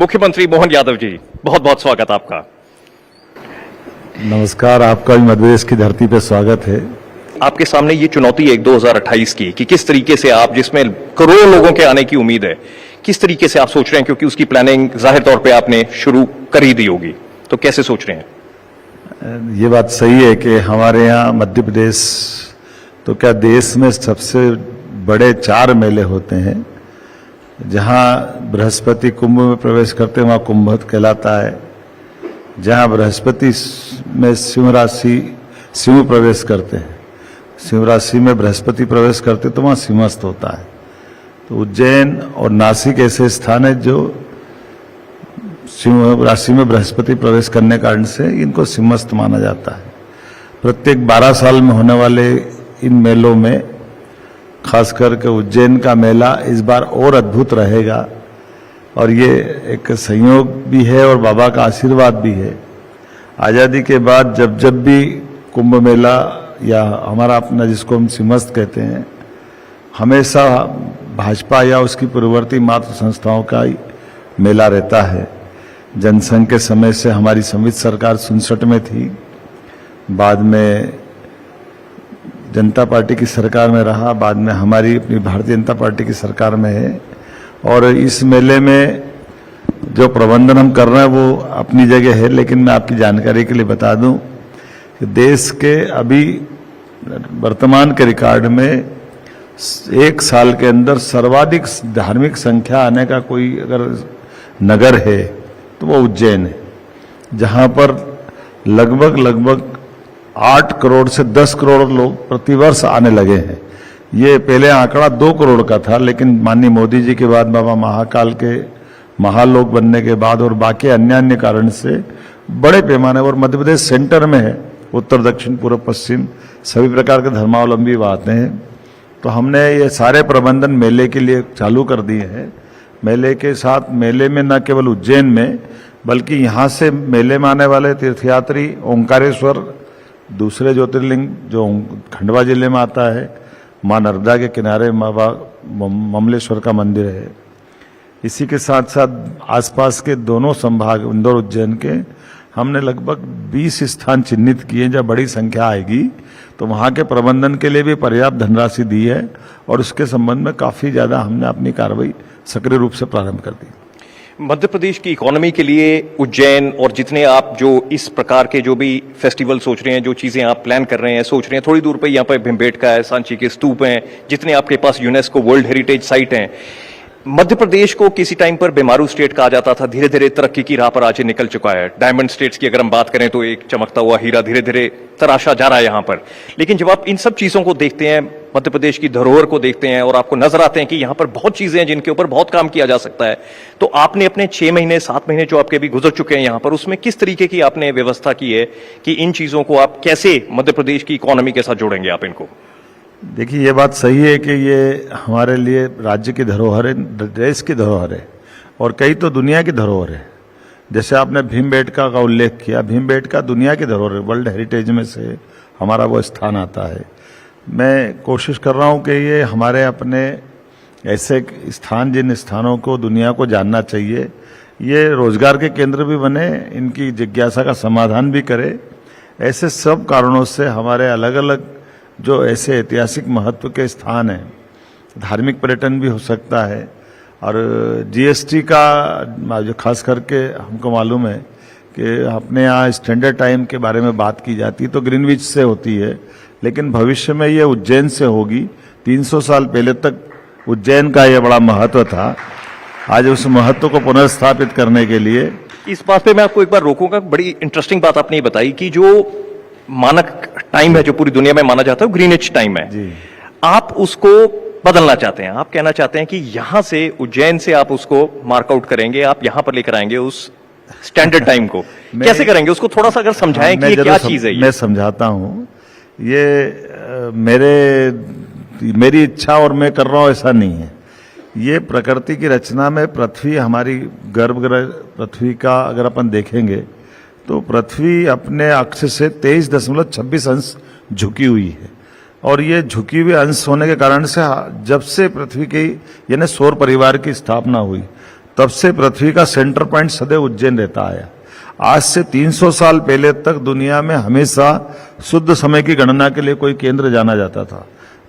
मुख्यमंत्री मोहन यादव जी, बहुत बहुत स्वागत आपका। नमस्कार, आपका भी मध्य प्रदेश की धरती पर स्वागत है। आपके सामने ये चुनौती है 2028 की कि किस तरीके से आप, जिसमें करोड़ों लोगों के आने की उम्मीद है, किस तरीके से आप सोच रहे हैं, क्योंकि उसकी प्लानिंग जाहिर तौर पे आपने शुरू कर ही दी होगी, तो कैसे सोच रहे हैं? ये बात सही है कि हमारे यहाँ मध्य प्रदेश तो क्या देश में सबसे बड़े 4 मेले होते हैं। जहाँ बृहस्पति कुंभ में प्रवेश करते हैं वहाँ कुंभ कहलाता है। जहाँ बृहस्पति में सिंह राशि सिंह प्रवेश करते हैं, सिंह राशि में बृहस्पति प्रवेश करते तो वहाँ सिंहस्थ होता है। तो उज्जैन और नासिक ऐसे स्थान है जो सिंह राशि में बृहस्पति प्रवेश करने के कारण से इनको सिंहस्थ माना जाता है। प्रत्येक 12 साल में होने वाले इन मेलों में खास करके उज्जैन का मेला इस बार और अद्भुत रहेगा, और ये एक संयोग भी है और बाबा का आशीर्वाद भी है। आज़ादी के बाद जब जब भी कुंभ मेला या हमारा अपना जिसको हम सिंहस्थ कहते हैं, हमेशा भाजपा या उसकी पूर्ववर्ती मातृ संस्थाओं का ही मेला रहता है। जनसंघ के समय से हमारी संवित सरकार 67 में थी, बाद में जनता पार्टी की सरकार में रहा, बाद में हमारी अपनी भारतीय जनता पार्टी की सरकार में है। और इस मेले में जो प्रबंधन हम कर रहे हैं वो अपनी जगह है, लेकिन मैं आपकी जानकारी के लिए बता दूं कि देश के अभी वर्तमान के रिकॉर्ड में 1 साल के अंदर सर्वाधिक धार्मिक संख्या आने का कोई अगर नगर है तो वो उज्जैन है, जहां पर लगभग 8 करोड़ से 10 करोड़ लोग प्रतिवर्ष आने लगे हैं। ये पहले आंकड़ा 2 करोड़ का था, लेकिन माननीय मोदी जी के बाद, बाबा महाकाल के महालोक बनने के बाद और बाकी अन्य कारण से बड़े पैमाने और मध्य प्रदेश सेंटर में है। उत्तर दक्षिण पूर्व पश्चिम सभी प्रकार के धर्मावलंबी आते हैं। तो हमने ये सारे प्रबंधन मेले के लिए चालू कर दिए हैं। मेले के साथ मेले में न केवल उज्जैन में बल्कि यहाँ से मेले में आने वाले तीर्थयात्री ओंकारेश्वर, दूसरे ज्योतिर्लिंग जो खंडवा जिले में आता है, माँ नर्मदा के किनारे ममलेश्वर का मंदिर है। इसी के साथ साथ आसपास के दोनों संभाग इंदौर उज्जैन के हमने लगभग 20 स्थान चिन्हित किए। जब बड़ी संख्या आएगी तो वहाँ के प्रबंधन के लिए भी पर्याप्त धनराशि दी है, और उसके संबंध में काफ़ी ज़्यादा हमने अपनी कार्रवाई सक्रिय रूप से प्रारंभ कर दी। मध्य प्रदेश की इकोनॉमी के लिए उज्जैन और जितने आप जो इस प्रकार के जो भी फेस्टिवल सोच रहे हैं, जो चीजें आप प्लान कर रहे हैं, सोच रहे हैं, थोड़ी दूर पे यहाँ पे भीमबेटका है, सांची के स्तूप हैं, जितने आपके पास यूनेस्को वर्ल्ड हेरिटेज साइट हैं, मध्य प्रदेश को किसी टाइम पर बीमारू स्टेट कहा जाता था, धीरे धीरे तरक्की की राह पर आज निकल चुका है। डायमंड स्टेट्स की अगर हम बात करें तो एक चमकता हुआ हीरा धीरे धीरे तराशा जा रहा है यहाँ पर। लेकिन जब आप इन सब चीजों को देखते हैं, मध्य प्रदेश की धरोहर को देखते हैं, और आपको नजर आते हैं कि यहाँ पर बहुत चीजें हैं जिनके ऊपर बहुत काम किया जा सकता है, तो आपने अपने 6 महीने 7 महीने जो आपके अभी गुजर चुके हैं यहाँ पर, उसमें किस तरीके की आपने व्यवस्था की है कि इन चीजों को आप कैसे मध्य प्रदेश की इकोनॉमी के साथ जोड़ेंगे आप इनको? देखिए, ये बात सही है कि ये हमारे लिए राज्य की धरोहर है, देश की धरोहर है, और कई तो दुनिया की धरोहर है। जैसे आपने भीमबेटका का उल्लेख किया, भीमबेटका दुनिया की धरोहर है, वर्ल्ड हेरिटेज में से हमारा वो स्थान आता है। मैं कोशिश कर रहा हूँ कि ये हमारे अपने ऐसे स्थान, जिन स्थानों को दुनिया को जानना चाहिए, ये रोजगार के केंद्र भी बने, इनकी जिज्ञासा का समाधान भी करे। ऐसे सब कारणों से हमारे अलग अलग जो ऐसे ऐतिहासिक महत्व के स्थान हैं, धार्मिक पर्यटन भी हो सकता है। और जीएसटी का जो खास करके हमको मालूम है कि अपने यहाँ स्टैंडर्ड टाइम के बारे में बात की जाती है तो ग्रीनविच से होती है, लेकिन भविष्य में ये उज्जैन से होगी। 300 साल पहले तक उज्जैन का ये बड़ा महत्व था। आज उस महत्व को पुनर्स्थापित करने के लिए, इस बात पे मैं आपको एक बार रोकूंगा। बड़ी इंटरेस्टिंग बात आपने बताई कि जो मानक टाइम है जो पूरी दुनिया में माना जाता है, ग्रीनिच टाइम है जी। आप उसको बदलना चाहते हैं, आप कहना चाहते हैं कि यहां से उज्जैन से आप उसको मार्कआउट करेंगे, आप यहां पर लेकर आएंगे उस स्टैंडर्ड टाइम को। कैसे करेंगे उसको, थोड़ा सा अगर समझाएं कि ये क्या चीज है। मैं समझाता हूं। ये मेरी इच्छा और मैं कर रहा हूं ऐसा नहीं है। ये प्रकृति की रचना में पृथ्वी, हमारी गर्भगृह पृथ्वी का अगर अपन देखेंगे तो पृथ्वी अपने अक्ष से 23.26 अंश झुकी हुई है, और ये झुकी हुई अंश होने के कारण से जब से पृथ्वी की यानी सौर परिवार की स्थापना हुई तब से पृथ्वी का सेंटर पॉइंट सदैव उज्जैन रहता आया। आज से 300 साल पहले तक दुनिया में हमेशा शुद्ध समय की गणना के लिए कोई केंद्र जाना जाता था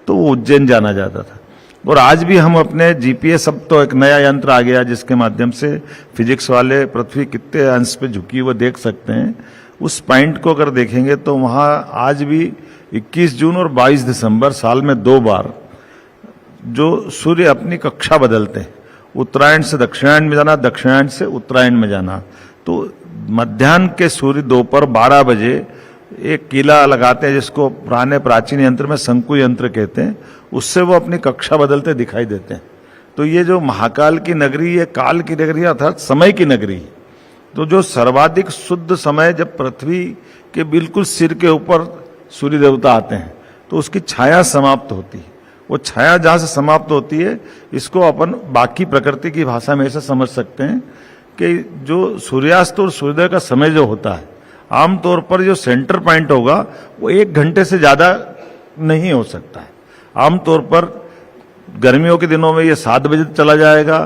तो वो उज्जैन जाना जाता था। और आज भी हम अपने जीपीएस, अब तो एक नया यंत्र आ गया जिसके माध्यम से फिजिक्स वाले पृथ्वी कितने अंश पे झुकी वो देख सकते हैं। उस पॉइंट को अगर देखेंगे तो वहां आज भी 21 जून और 22 दिसंबर साल में 2 बार जो सूर्य अपनी कक्षा बदलते हैं, उत्तरायण से दक्षिणायन में जाना, दक्षिणायन से उत्तरायण में जाना, तो मध्याह्न के सूर्य दोपहर 12 बजे एक कीला लगाते हैं जिसको पुराने प्राचीन यंत्र में शंकु यंत्र कहते हैं, उससे वो अपनी कक्षा बदलते दिखाई देते हैं। तो ये जो महाकाल की नगरी, ये काल की नगरी अर्थात समय की नगरी है। तो जो सर्वाधिक शुद्ध समय जब पृथ्वी के बिल्कुल सिर के ऊपर सूर्य देवता आते हैं तो उसकी छाया समाप्त होती है। वो छाया जहां से समाप्त होती है, इसको अपन बाकी प्रकृति की भाषा में ऐसा समझ सकते हैं कि जो सूर्यास्त और सूर्योदय का समय जो होता है, आमतौर पर जो सेंटर पॉइंट होगा वो 1 घंटे से ज्यादा नहीं हो सकता है। आमतौर पर गर्मियों के दिनों में ये 7 बजे चला जाएगा,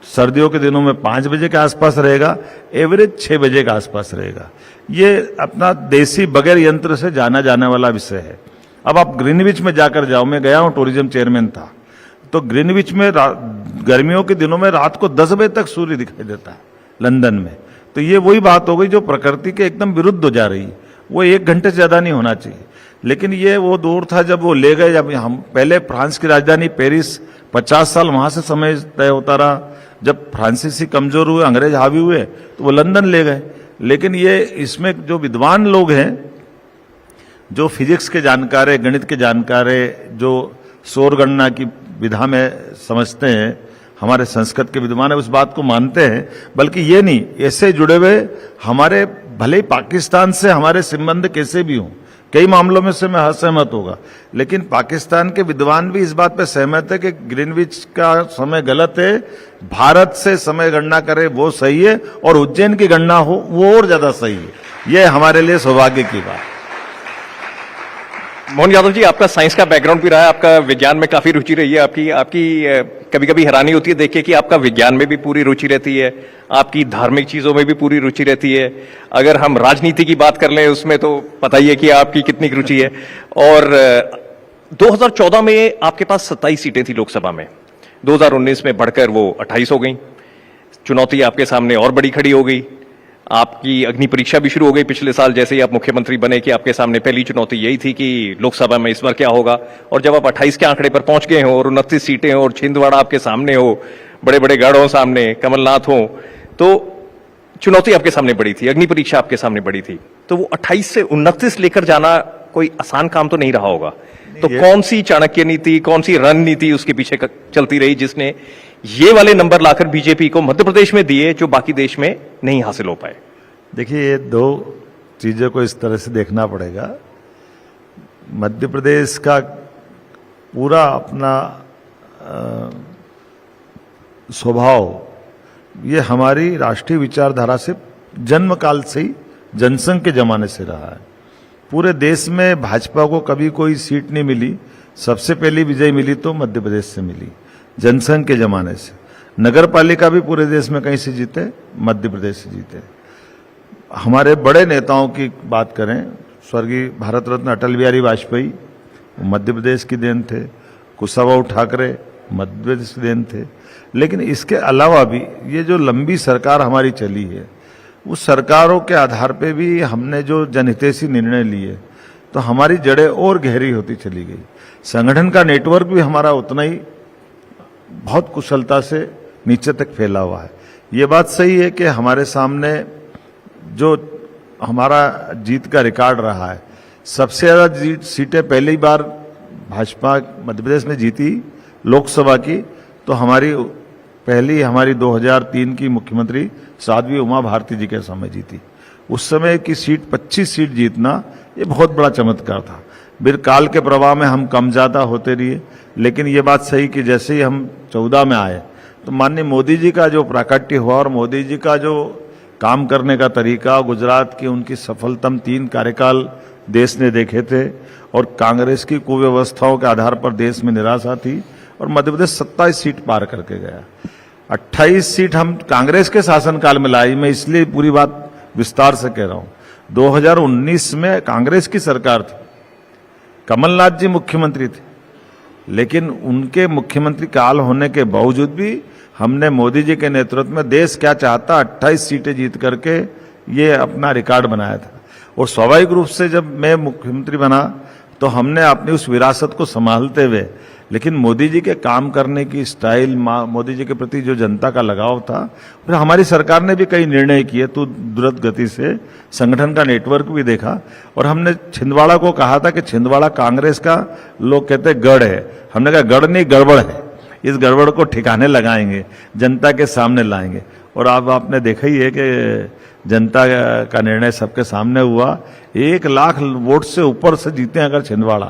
सर्दियों के दिनों में 5 बजे के आसपास रहेगा, एवरेज 6 बजे के आसपास रहेगा। ये अपना देसी बगैर यंत्र से जाना जाने वाला विषय है। अब आप ग्रीनविच में जाकर जाओ, मैं गया हूं, टूरिज्म चेयरमैन था, तो ग्रीनविच में गर्मियों के दिनों में रात को 10 बजे तक सूर्य दिखाई देता है लंदन में। तो ये वही बात हो गई जो प्रकृति के एकदम विरुद्ध हो जा रही है। वो 1 घंटे से ज्यादा नहीं होना चाहिए। लेकिन ये वो दौर था जब वो ले गए, जब हम पहले फ्रांस की राजधानी पेरिस 50 साल वहां से समय तय होता रहा। जब फ्रांसीसी कमजोर हुए, अंग्रेज हावी हुए, तो वो लंदन ले गए। लेकिन ये इसमें जो विद्वान लोग हैं, जो फिजिक्स के जानकार है, गणित के जानकार है, जो सौर गणना की विधा में समझते हैं, हमारे संस्कृत के विद्वान है, उस बात को मानते हैं। बल्कि ये नहीं, ऐसे जुड़े हुए हमारे भले ही पाकिस्तान से हमारे संबंध कैसे भी हों, कई मामलों में से मैं असहमत होगा, लेकिन पाकिस्तान के विद्वान भी इस बात पे सहमत है कि ग्रीनविच का समय गलत है, भारत से समय गणना करे वो सही है, और उज्जैन की गणना हो वो और ज्यादा सही है। ये हमारे लिए सौभाग्य की बात। मोहन यादव जी, आपका साइंस का बैकग्राउंड भी रहा है, आपका विज्ञान में काफी रुचि रही है। आपकी कभी कभी हैरानी होती है देखिए कि आपका विज्ञान में भी पूरी रुचि रहती है, आपकी धार्मिक चीजों में भी पूरी रुचि रहती है। अगर हम राजनीति की बात कर लें उसमें तो पता ही है कि आपकी कितनी रुचि है। और 2014 में आपके पास 27 सीटें थी लोकसभा में, 2019 में बढ़कर वो 28 हो गई। चुनौती आपके सामने और बड़ी खड़ी हो गई। आपकी अग्नि परीक्षा भी शुरू हो गई पिछले साल जैसे ही आप मुख्यमंत्री बने, कि आपके सामने पहली चुनौती यही थी कि लोकसभा में इस बार क्या होगा। और जब आप 28 के आंकड़े पर पहुंच गए हो और 29 सीटें हो और छिंदवाड़ा आपके सामने हो, बड़े बड़े गढ़ हो सामने, कमलनाथ हो, तो चुनौती आपके सामने बड़ी थी, अग्नि परीक्षा आपके सामने बड़ी थी। तो वो 28 से 29 लेकर जाना कोई आसान काम तो नहीं रहा होगा। तो कौन सी चाणक्य नीति, कौन सी रणनीति उसके पीछे चलती रही जिसने ये वाले नंबर लाकर बीजेपी को मध्य प्रदेश में दिए जो बाकी देश में नहीं हासिल हो पाए? देखिए, ये 2 चीजों को इस तरह से देखना पड़ेगा। मध्य प्रदेश का पूरा अपना स्वभाव, ये हमारी राष्ट्रीय विचारधारा से जन्म काल से ही, जनसंघ के जमाने से रहा है। पूरे देश में भाजपा को कभी कोई सीट नहीं मिली, सबसे पहली विजय मिली तो मध्य प्रदेश से मिली, जनसंघ के जमाने से। नगर पालिका भी पूरे देश में कहीं से जीते, मध्य प्रदेश से जीते। हमारे बड़े नेताओं की बात करें, स्वर्गीय भारत रत्न अटल बिहारी वाजपेयी मध्य प्रदेश की देन थे, कुशाभाऊ ठाकरे मध्य प्रदेश की देन थे। लेकिन इसके अलावा भी ये जो लंबी सरकार हमारी चली है, उस सरकारों के आधार पे भी हमने जो जनहितैषी निर्णय लिए तो हमारी जड़ें और गहरी होती चली गई। संगठन का नेटवर्क भी हमारा उतना ही बहुत कुशलता से नीचे तक फैला हुआ है। ये बात सही है कि हमारे सामने जो हमारा जीत का रिकॉर्ड रहा है, सबसे ज्यादा सीटें पहली बार भाजपा मध्य प्रदेश में जीती लोकसभा की, तो हमारी 2003 की मुख्यमंत्री साध्वी उमा भारती जी के समय जीती। उस समय की सीट 25 सीट जीतना ये बहुत बड़ा चमत्कार था। फिर काल के प्रवाह में हम कम ज्यादा होते रहिए, लेकिन ये बात सही कि जैसे ही हम 14 में आए तो माननीय मोदी जी का जो प्राकट्य हुआ और मोदी जी का जो काम करने का तरीका, गुजरात की उनकी सफलतम 3 कार्यकाल देश ने देखे थे, और कांग्रेस की कुव्यवस्थाओं के आधार पर देश में निराशा थी, और मध्य प्रदेश 27 सीट पार करके गया। 28 सीट हम कांग्रेस के शासनकाल में लाई। मैं इसलिए पूरी बात विस्तार से कह रहा हूं। 2019 में कांग्रेस की सरकार थी, कमलनाथ जी मुख्यमंत्री थे, लेकिन उनके मुख्यमंत्री काल होने के बावजूद भी हमने मोदी जी के नेतृत्व में देश क्या चाहता 28 सीटें जीत करके ये अपना रिकॉर्ड बनाया था। और स्वाभाविक रूप से जब मैं मुख्यमंत्री बना तो हमने अपनी उस विरासत को संभालते हुए, लेकिन मोदी जी के काम करने की स्टाइल, मोदी जी के प्रति जो जनता का लगाव था, फिर हमारी सरकार ने भी कई निर्णय किए तो द्रुत गति से संगठन का नेटवर्क भी देखा। और हमने छिंदवाड़ा को कहा था कि छिंदवाड़ा कांग्रेस का, लोग कहते हैं गढ़ है, हमने कहा गढ़ नहीं गड़बड़ है, इस गड़बड़ को ठिकाने लगाएंगे, जनता के सामने लाएंगे। और अब आपने देखा ही है कि जनता का निर्णय सबके सामने हुआ। 1 लाख वोट से ऊपर से जीते अगर छिंदवाड़ा,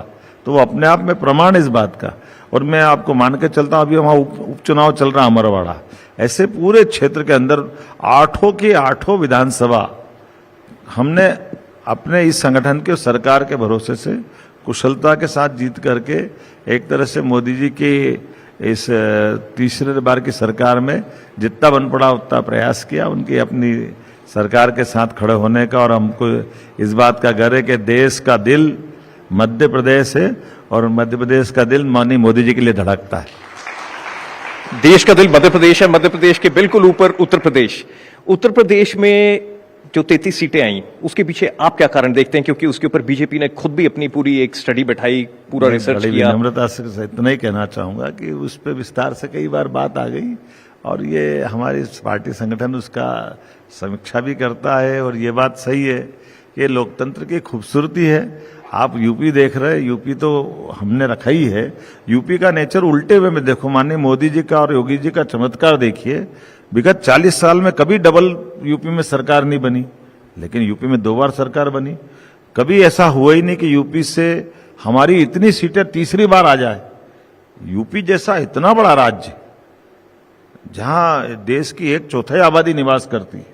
तो वो अपने आप में प्रमाण इस बात का। और मैं आपको मान के चलता हूं, अभी वहां उपचुनाव चल रहा अमरवाड़ा, ऐसे पूरे क्षेत्र के अंदर 8 की 8 विधानसभा हमने अपने इस संगठन के, सरकार के भरोसे से कुशलता के साथ जीत करके एक तरह से मोदी जी की इस तीसरे बार की सरकार में जितना बन पड़ा उतना प्रयास किया उनकी अपनी सरकार के साथ खड़े होने का। और हमको इस बात का गर्व है कि देश का दिल मध्य प्रदेश है और मध्य प्रदेश का दिल माननीय मोदी जी के लिए धड़कता है। देश का दिल मध्य प्रदेश है, मध्य प्रदेश के बिल्कुल ऊपर उत्तर प्रदेश। उत्तर प्रदेश में जो 33 सीटें आई, उसके पीछे आप क्या कारण देखते हैं? क्योंकि उसके ऊपर बीजेपी ने खुद भी अपनी पूरी एक स्टडी बैठाई, पूरा रिसर्च किया। विनम्रता से इतना ही कहना चाहूंगा कि उस पर विस्तार से कई बार बात आ गई और ये हमारी पार्टी संगठन उसका समीक्षा भी करता है। और ये बात सही है, ये लोकतंत्र की खूबसूरती है। आप यूपी देख रहे हैं, यूपी तो हमने रखा ही है, यूपी का नेचर उल्टे हुए में देखो। माननीय मोदी जी का और योगी जी का चमत्कार देखिए, विगत 40 साल में कभी डबल यूपी में सरकार नहीं बनी, लेकिन यूपी में 2 बार सरकार बनी। कभी ऐसा हुआ ही नहीं कि यूपी से हमारी इतनी सीटें तीसरी बार आ जाए। यूपी जैसा इतना बड़ा राज्य जहां देश की 1/4 आबादी निवास करती है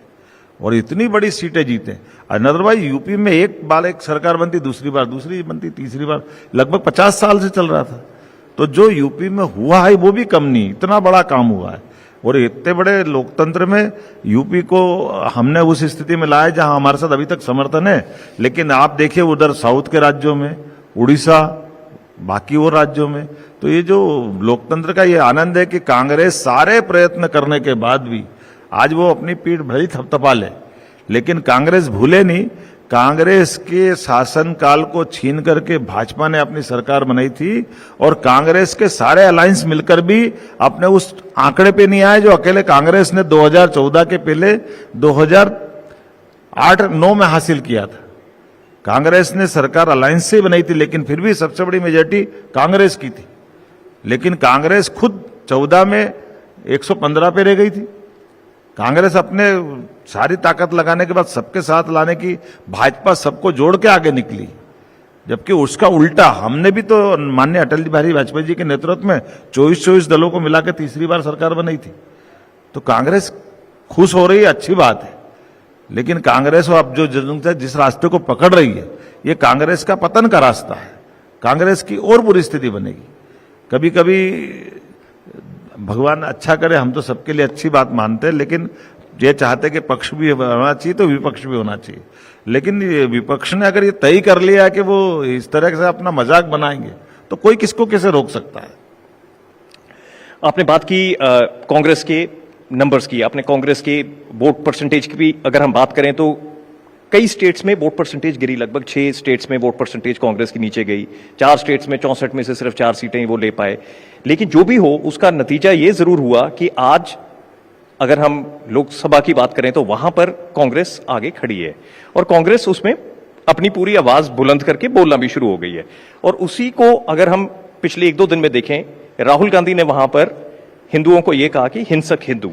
और इतनी बड़ी सीटें जीते। अदरवाइज यूपी में एक बार एक सरकार बनती, दूसरी बार दूसरी बनती, तीसरी बार, लगभग 50 साल से चल रहा था। तो जो यूपी में हुआ है वो भी कम नहीं, इतना बड़ा काम हुआ है। और इतने बड़े लोकतंत्र में यूपी को हमने उस स्थिति में लाया जहां हमारे साथ अभी तक समर्थन है। लेकिन आप देखिए उधर साउथ के राज्यों में, उड़ीसा, बाकी और राज्यों में, तो ये जो लोकतंत्र का ये आनंद है कि कांग्रेस सारे प्रयत्न करने के बाद भी आज वो अपनी पीठ भली थपथपा ले, लेकिन कांग्रेस भूले नहीं। कांग्रेस के शासनकाल को छीन करके भाजपा ने अपनी सरकार बनाई थी और कांग्रेस के सारे अलायंस मिलकर भी अपने उस आंकड़े पे नहीं आए जो अकेले कांग्रेस ने 2014 के पहले 2008-9 में हासिल किया था। कांग्रेस ने सरकार अलायंस से बनाई थी, लेकिन फिर भी सबसे बड़ी मेजॉरिटी कांग्रेस की थी। लेकिन कांग्रेस खुद 14 में 115 पे रह गई थी। कांग्रेस अपने सारी ताकत लगाने के बाद सबके साथ लाने की, भाजपा सबको जोड़ के आगे निकली। जबकि उसका उल्टा हमने भी तो माननीय अटल बिहारी वाजपेयी जी के नेतृत्व में 24 दलों को मिलाकर तीसरी बार सरकार बनाई थी। तो कांग्रेस खुश हो रही है, अच्छी बात है। लेकिन कांग्रेस अब जो जनता जिस रास्ते को पकड़ रही है, ये कांग्रेस का पतन का रास्ता है। कांग्रेस की और बुरी स्थिति बनेगी। कभी कभी भगवान अच्छा करे, हम तो सबके लिए अच्छी बात मानते हैं, लेकिन ये चाहते कि पक्ष भी होना चाहिए तो विपक्ष भी होना चाहिए। लेकिन विपक्ष ने अगर ये तय कर लिया कि वो इस तरह से अपना मजाक बनाएंगे तो कोई किसको कैसे रोक सकता है। आपने बात की कांग्रेस के नंबर्स की, आपने कांग्रेस के वोट परसेंटेज की भी अगर हम बात करें तो कई स्टेट्स में वोट परसेंटेज गिरी। लगभग 6 स्टेट्स में वोट परसेंटेज कांग्रेस की नीचे गई। 4 स्टेट्स में 64 में से सिर्फ 4 सीटें वो ले पाए। लेकिन जो भी हो, उसका नतीजा ये जरूर हुआ कि आज अगर हम लोकसभा की बात करें तो वहां पर कांग्रेस आगे खड़ी है और कांग्रेस उसमें अपनी पूरी आवाज बुलंद करके बोलना भी शुरू हो गई है। और उसी को अगर हम पिछले 1-2 दिन में देखें, राहुल गांधी ने वहां पर हिंदुओं को यह कहा कि हिंसक हिंदू,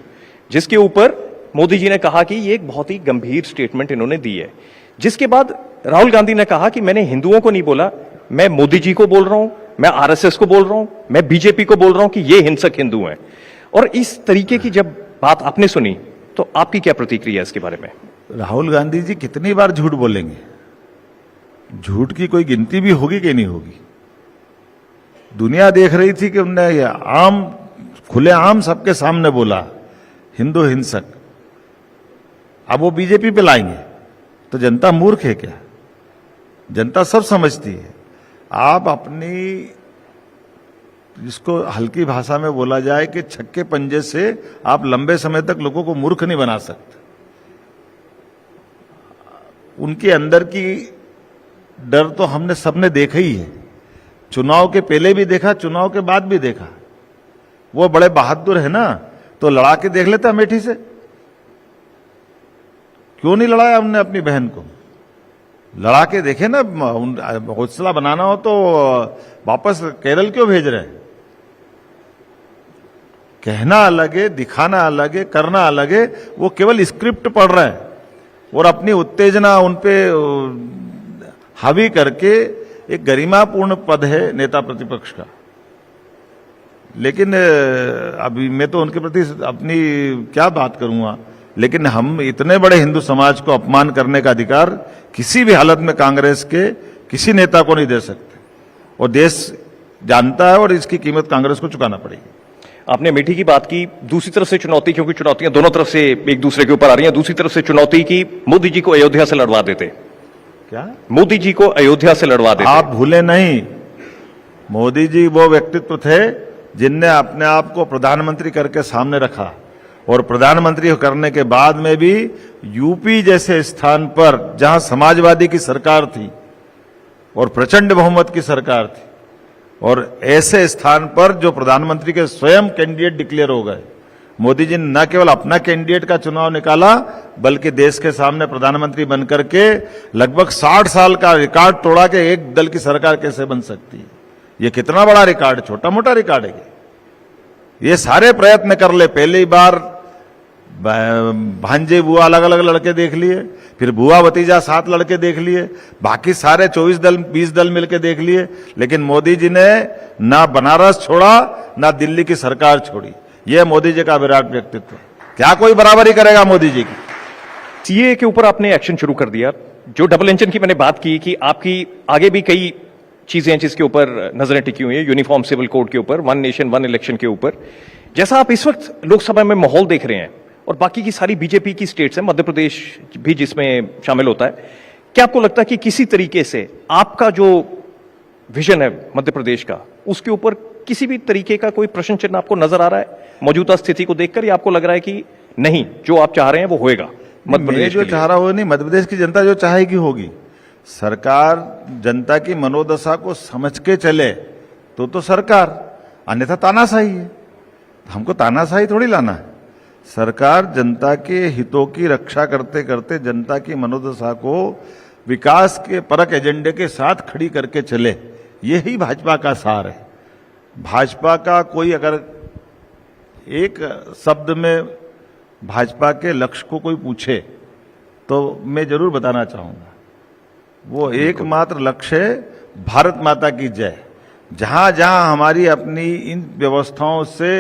जिसके ऊपर मोदी जी ने कहा कि ये एक बहुत ही गंभीर स्टेटमेंट इन्होंने दी है। जिसके बाद राहुल गांधी ने कहा कि मैंने हिंदुओं को नहीं बोला, मैं मोदी जी को बोल रहा हूं, मैं आरएसएस को बोल रहा हूं, मैं बीजेपी को बोल रहा हूं कि ये हिंसक हिंदू हैं। और इस तरीके की जब बात आपने सुनी तो आपकी क्या प्रतिक्रिया है इसके बारे में? राहुल गांधी जी कितनी बार झूठ बोलेंगे? झूठ की कोई गिनती भी होगी कि नहीं होगी? दुनिया देख रही थी कि उन्होंने आम खुलेआम सबके सामने बोला हिंदू हिंसक, अब वो बीजेपी पे लाएंगे तो जनता मूर्ख है क्या? जनता सब समझती है। आप अपनी, जिसको हल्की भाषा में बोला जाए कि छक्के पंजे से आप लंबे समय तक लोगों को मूर्ख नहीं बना सकते। उनके अंदर की डर तो हमने सबने देखा ही है, चुनाव के पहले भी देखा, चुनाव के बाद भी देखा। वो बड़े बहादुर है ना, तो लड़ा के देख लेता अमेठी से। क्यों नहीं लड़ाया हमने अपनी बहन को? लड़ा के देखे ना, हौसला बनाना हो तो वापस केरल क्यों भेज रहे हैं? कहना अलग है, दिखाना अलग है, करना अलग है। वो केवल स्क्रिप्ट पढ़ रहे हैं और अपनी उत्तेजना उनपे हावी करके एक गरिमापूर्ण पद है नेता प्रतिपक्ष का। लेकिन अभी मैं तो उनके प्रति अपनी क्या बात करूंगा, लेकिन हम इतने बड़े हिंदू समाज को अपमान करने का अधिकार किसी भी हालत में कांग्रेस के किसी नेता को नहीं दे सकते, और देश जानता है और इसकी कीमत कांग्रेस को चुकाना पड़ेगी। आपने अमेठी की बात की, दूसरी तरफ से चुनौती, क्योंकि चुनौतियां दोनों तरफ से एक दूसरे के ऊपर आ रही हैं, दूसरी तरफ से चुनौती की मोदी जी को अयोध्या से लड़वा देते। क्या मोदी जी को अयोध्या से लड़वा देते? आप भूले नहीं, मोदी जी वो व्यक्तित्व थे जिनने अपने आप को प्रधानमंत्री करके सामने रखा, और प्रधानमंत्री करने के बाद में भी यूपी जैसे स्थान पर जहां समाजवादी की सरकार थी और प्रचंड बहुमत की सरकार थी, और ऐसे स्थान पर जो प्रधानमंत्री के स्वयं कैंडिडेट डिक्लेयर हो गए, मोदी जी ने न केवल अपना कैंडिडेट का चुनाव निकाला, बल्कि देश के सामने प्रधानमंत्री बनकर के लगभग 60 साल का रिकॉर्ड तोड़ा कि एक दल की सरकार कैसे बन सकती है। ये कितना बड़ा रिकॉर्ड, छोटा मोटा रिकॉर्ड है ये सारे प्रयत्न कर ले। पहली बार भांजे बुआ अलग अलग लड़के देख लिए, फिर बुआ भतीजा 7 लड़के देख लिए, बाकी सारे 24 दल 20 दल मिलके देख लिए, लेकिन मोदी जी ने ना बनारस छोड़ा ना दिल्ली की सरकार छोड़ी। यह मोदी जी का विराट व्यक्तित्व। क्या कोई बराबरी करेगा मोदी जी की? सीए के ऊपर आपने एक्शन शुरू कर दिया। जो डबल इंजन की मैंने बात की कि आपकी आगे भी कई चीजें हैं जिसके ऊपर नजरें टिकी हुई है, यूनिफॉर्म सिविल कोड के ऊपर, वन नेशन वन इलेक्शन के ऊपर। जैसा आप इस वक्त लोकसभा में माहौल देख रहे हैं और बाकी की सारी बीजेपी की स्टेट्स हैं, मध्य प्रदेश भी जिसमें शामिल होता है, क्या आपको लगता है कि किसी तरीके से आपका जो विजन है मध्य प्रदेश का, उसके ऊपर किसी भी तरीके का कोई प्रश्न चिन्ह आपको नजर आ रहा है मौजूदा स्थिति को देखकर, या आपको लग रहा है कि नहीं, जो आप चाह रहे हैं वो होगा मध्य प्रदेश? जो चाह रहा हो नहीं, मध्य प्रदेश की जनता जो चाहेगी होगी। सरकार जनता की मनोदशा को समझ के चले तो सरकार, अन्यथा तानाशाही है। हमको तानाशाही थोड़ी लाना है। सरकार जनता के हितों की रक्षा करते करते जनता की मनोदशा को विकास के परक एजेंडे के साथ खड़ी करके चले, यही भाजपा का सार है। भाजपा का कोई अगर एक शब्द में भाजपा के लक्ष्य को कोई पूछे तो मैं जरूर बताना चाहूंगा, वो एकमात्र लक्ष्य है भारत माता की जय। जहां जहां हमारी अपनी इन व्यवस्थाओं से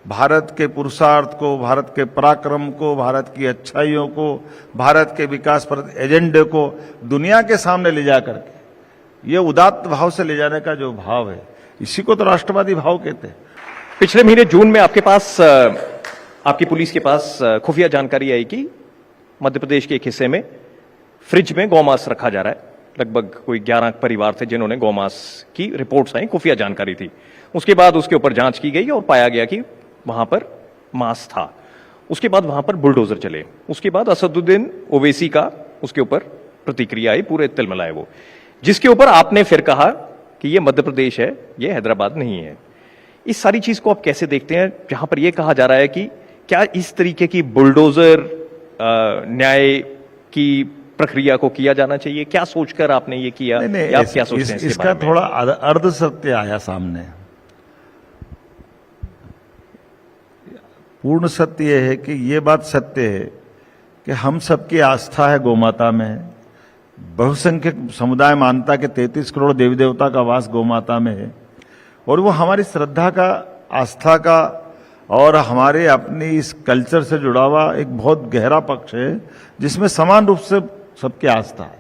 भारत के पुरुषार्थ को, भारत के पराक्रम को, भारत की अच्छाइयों को, भारत के विकास पर एजेंडे को दुनिया के सामने ले जा करके, ये उदात्त भाव से ले जाने का जो भाव है, इसी को तो राष्ट्रवादी भाव कहते हैं। पिछले महीने जून में आपके पास, आपकी पुलिस के पास खुफिया जानकारी आई कि मध्य प्रदेश के एक हिस्से में फ्रिज में गौमांस रखा जा रहा है। लगभग कोई 11 परिवार थे जिन्होंने गौमांस की रिपोर्ट्स आई, खुफिया जानकारी थी। उसके बाद उसके ऊपर जांच की गई और पाया गया कि वहां पर मांस था। उसके बाद वहां पर बुलडोजर चले। उसके बाद असदुद्दीन ओवैसी का उसके ऊपर प्रतिक्रिया आई, पूरे तिलमिलाए वो, जिसके ऊपर आपने फिर कहा कि ये मध्य प्रदेश है, ये हैदराबाद नहीं है। इस सारी चीज को आप कैसे देखते हैं, जहां पर यह कहा जा रहा है कि क्या इस तरीके की बुलडोजर न्याय की प्रक्रिया को किया जाना चाहिए? क्या सोचकर आपने ये किया? नहीं, आप क्या सोचते हैं इसका थोड़ा अर्ध सत्य आया सामने। पूर्ण सत्य यह है कि ये बात सत्य है कि हम सबकी आस्था है गौमाता में। बहुसंख्यक समुदाय मानता कि 33 करोड़ देवी देवता का वास गौमाता में है, और वो हमारी श्रद्धा का, आस्था का और हमारे अपनी इस कल्चर से जुड़ा हुआ एक बहुत गहरा पक्ष है, जिसमें समान रूप से सबकी आस्था है।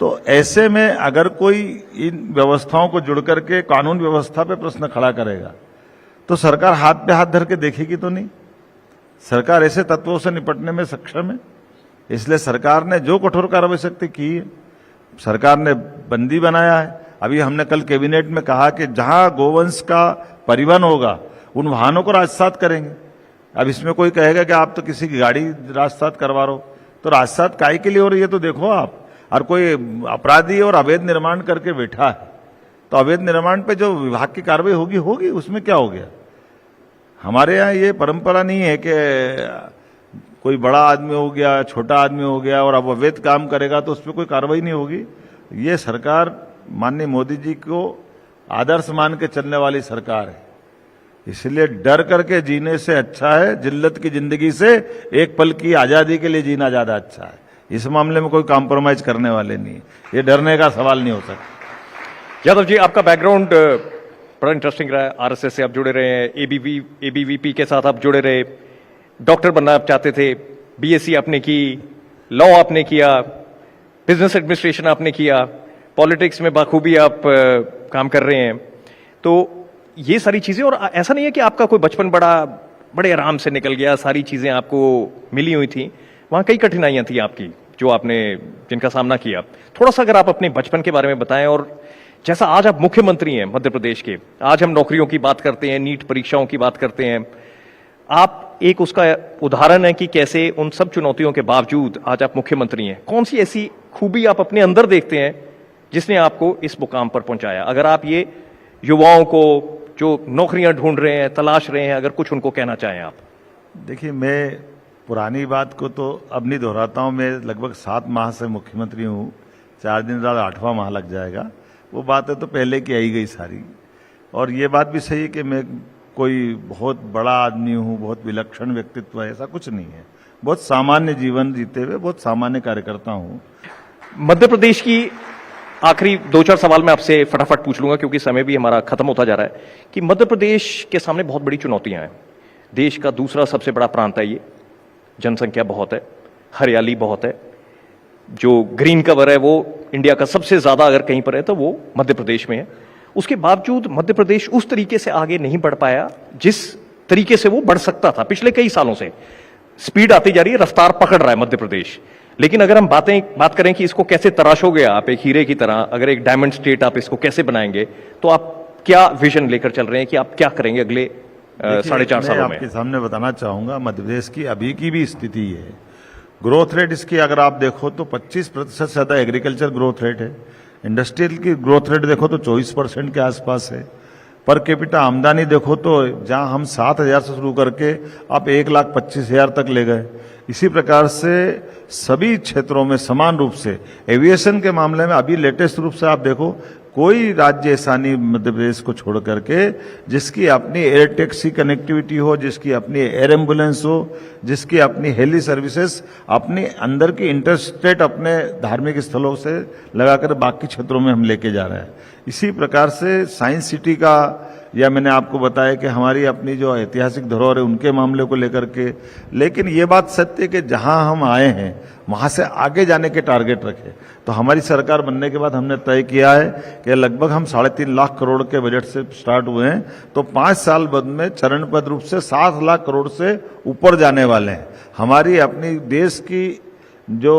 तो ऐसे में अगर कोई इन व्यवस्थाओं को जुड़ करके कानून व्यवस्था पे प्रश्न खड़ा करेगा तो सरकार हाथ पे हाथ धर के देखेगी तो नहीं। सरकार ऐसे तत्वों से निपटने में सक्षम है, इसलिए सरकार ने जो कठोर कार्रवाई शक्ति की है, सरकार ने बंदी बनाया है। अभी हमने कल कैबिनेट में कहा कि जहां गोवंश का परिवहन होगा उन वाहनों को राजसात करेंगे। अब इसमें कोई कहेगा कि आप तो किसी की गाड़ी राजसात करवा रहे हो, तो राजसात काय के लिए हो रही है तो देखो आप। और कोई अपराधी और अवैध निर्माण करके बैठा है तो अवैध निर्माण पे जो विभाग की कार्रवाई होगी होगी, उसमें क्या हो गया। हमारे यहाँ ये परंपरा नहीं है कि कोई बड़ा आदमी हो गया, छोटा आदमी हो गया और अब अवैध काम करेगा तो उस पर कोई कार्रवाई नहीं होगी। ये सरकार माननीय मोदी जी को आदर्श मान के चलने वाली सरकार है, इसलिए डर करके जीने से अच्छा है जिल्लत की जिंदगी से एक पल की आजादी के लिए जीना ज्यादा अच्छा है। इस मामले में कोई कॉम्प्रोमाइज करने वाले नहीं, ये डरने का सवाल नहीं हो सकता। यादव जी, आपका बैकग्राउंड बड़ा इंटरेस्टिंग रहा है। आरएसएस से आप जुड़े रहे हैं, एबीवीपी के साथ आप जुड़े रहे, डॉक्टर बनना आप चाहते थे, बीएससी आपने की, लॉ आपने किया, बिजनेस एडमिनिस्ट्रेशन आपने किया, पॉलिटिक्स में बाखूबी आप काम कर रहे हैं। तो ये सारी चीजें, और ऐसा नहीं है कि आपका कोई बचपन बड़े आराम से निकल गया, सारी चीजें आपको मिली हुई थी, वहां कई कठिनाइयां थी आपकी जो आपने जिनका सामना किया। थोड़ा सा अगर आप अपने बचपन के बारे में बताएं, और जैसा आज आप मुख्यमंत्री हैं मध्य प्रदेश के, आज हम नौकरियों की बात करते हैं, नीट परीक्षाओं की बात करते हैं, आप एक उसका उदाहरण है कि कैसे उन सब चुनौतियों के बावजूद आज आप मुख्यमंत्री हैं। कौन सी ऐसी खूबी आप अपने अंदर देखते हैं जिसने आपको इस मुकाम पर पहुंचाया? अगर आप ये युवाओं को जो नौकरियां ढूंढ रहे हैं, तलाश रहे हैं, अगर कुछ उनको कहना चाहें आप। देखिए, मैं पुरानी बात को तो अब नहीं दोहराता हूं। मैं लगभग 7 माह से मुख्यमंत्री हूं, 4 दिन बाद 8वां माह लग जाएगा। वो बातें तो पहले की आई गई सारी, और ये बात भी सही है कि मैं कोई बहुत बड़ा आदमी हूं, बहुत विलक्षण व्यक्तित्व है, ऐसा कुछ नहीं है। बहुत सामान्य जीवन जीते हुए बहुत सामान्य कार्यकर्ता हूं। मध्य प्रदेश की आखिरी 2-4 सवाल मैं आपसे फटाफट पूछ लूंगा क्योंकि समय भी हमारा खत्म होता जा रहा है, कि मध्य प्रदेश के सामने बहुत बड़ी चुनौतियां हैं। देश का दूसरा सबसे बड़ा प्रांत है ये, जनसंख्या बहुत है, हरियाली बहुत है, जो ग्रीन कवर है वो इंडिया का सबसे ज्यादा अगर कहीं पर है तो वो मध्य प्रदेश में है। उसके बावजूद मध्य प्रदेश उस तरीके से आगे नहीं बढ़ पाया जिस तरीके से वो बढ़ सकता था। पिछले कई सालों से स्पीड आती जा रही है, रफ्तार पकड़ रहा है मध्य प्रदेश। लेकिन अगर हम बात करें कि इसको कैसे तराशोगे आप एक हीरे की तरह, अगर एक डायमंड स्टेट आप इसको कैसे बनाएंगे, तो आप क्या विजन लेकर चल रहे हैं कि आप क्या करेंगे अगले 4.5 सालों में? आपके सामने बताना चाहूंगा मध्य प्रदेश की अभी की भी स्थिति है। ग्रोथ रेट इसकी अगर आप देखो तो 25% से ज्यादा एग्रीकल्चर ग्रोथ रेट है। इंडस्ट्रियल की ग्रोथ रेट देखो तो 24% के आसपास है। पर कैपिटा आमदनी देखो तो जहां हम 7,000 से शुरू करके आप 1,25,000 तक ले गए। इसी प्रकार से सभी क्षेत्रों में समान रूप से, एविएशन के मामले में अभी लेटेस्ट रूप से आप देखो, कोई राज्य ऐसा नहीं मध्य प्रदेश को छोड़ करके जिसकी अपनी एयर टैक्सी कनेक्टिविटी हो, जिसकी अपनी एयर एम्बुलेंस हो, जिसकी अपनी हेली सर्विसेज, अपनी अंदर की इंटरस्टेट अपने धार्मिक स्थलों से लगाकर बाकी क्षेत्रों में हम लेके जा रहे हैं। इसी प्रकार से साइंस सिटी का, या मैंने आपको बताया कि हमारी अपनी जो ऐतिहासिक धरोहर है उनके मामले को लेकर के। लेकिन ये बात सत्य है कि जहां हम आए हैं वहां से आगे जाने के टारगेट रखे। तो हमारी सरकार बनने के बाद हमने तय किया है कि लगभग हम 3.5 लाख करोड़ के बजट से स्टार्ट हुए हैं, तो 5 साल बाद में चरणबद्ध रूप से 7 लाख करोड़ से ऊपर जाने वाले हैं। हमारी अपनी देश की जो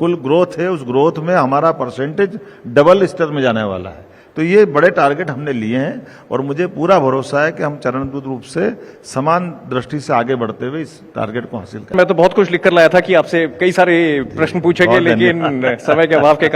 कुल ग्रोथ है उस ग्रोथ में हमारा परसेंटेज डबल स्तर में जाने वाला है। तो ये बड़े टारगेट हमने लिए हैं और मुझे पूरा भरोसा है कि हम चरणबद्ध रूप से समान दृष्टि से आगे बढ़ते हुए इस टारगेट को हासिल करें। मैं तो बहुत कुछ लिख कर लाया था कि आपसे कई सारे प्रश्न पूछेंगे, लेकिन समय के अभाव के